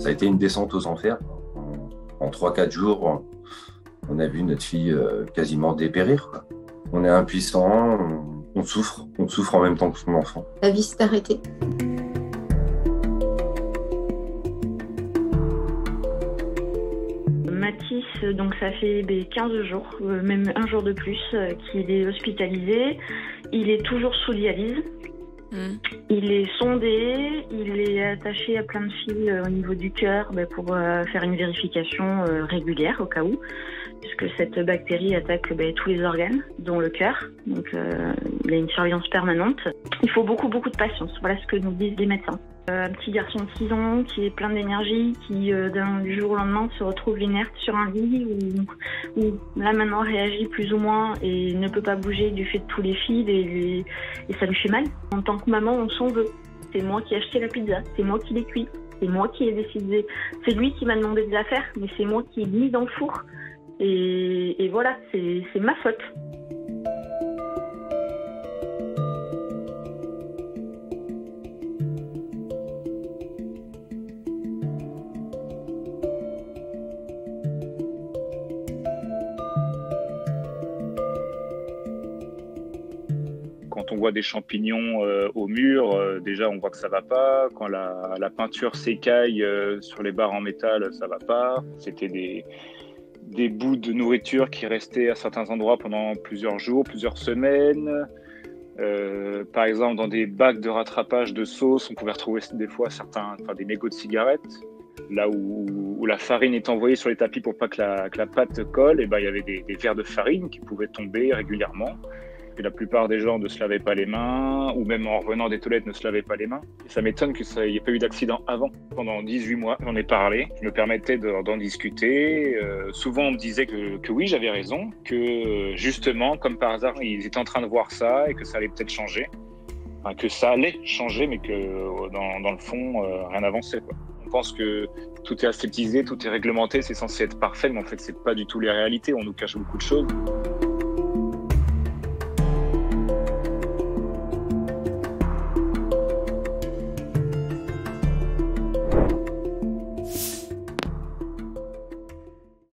Ça a été une descente aux enfers. En 3-4 jours, on a vu notre fille quasiment dépérir, quoi. On est impuissant, on souffre en même temps que son enfant. La vie s'est arrêtée. Mathis, donc ça fait 15 jours, même un jour de plus, qu'il est hospitalisé. Il est toujours sous dialyse. Il est sondé, il est attaché à plein de fils au niveau du cœur pour faire une vérification régulière au cas où, puisque cette bactérie attaque tous les organes, dont le cœur. Donc il a une surveillance permanente. Il faut beaucoup de patience. Voilà ce que nous disent les médecins. Un petit garçon de 6 ans qui est plein d'énergie, qui du jour au lendemain se retrouve inerte sur un lit où là maintenant réagit plus ou moins et ne peut pas bouger du fait de tous les fils et ça lui fait mal. En tant que maman, on s'en veut. C'est moi qui ai acheté la pizza, c'est moi qui l'ai cuit, c'est moi qui ai décidé. C'est lui qui m'a demandé de la faire, mais c'est moi qui ai mis dans le four. Et voilà, c'est ma faute. Quand on voit des champignons au mur, déjà on voit que ça va pas. Quand la peinture s'écaille sur les barres en métal, ça va pas. C'était des bouts de nourriture qui restaient à certains endroits pendant plusieurs jours, plusieurs semaines. Par exemple, dans des bacs de rattrapage de sauce, on pouvait retrouver des fois des mégots de cigarettes. Là où la farine est envoyée sur les tapis pour pas que la pâte colle, et il y avait des verres de farine qui pouvaient tomber régulièrement. Et la plupart des gens ne se lavaient pas les mains, ou même en revenant des toilettes ne se lavaient pas les mains. Et ça m'étonne qu'il n'y ait pas eu d'accident avant. Pendant 18 mois, j'en ai parlé, je me permettais d'en discuter. Souvent, on me disait que oui, j'avais raison, que justement, comme par hasard, ils étaient en train de voir ça et que ça allait peut-être changer. Enfin, que ça allait changer, mais que dans le fond, rien n'avançait, quoi. On pense que tout est aseptisé, tout est réglementé, c'est censé être parfait, mais en fait, c'est pas du tout les réalités. On nous cache beaucoup de choses.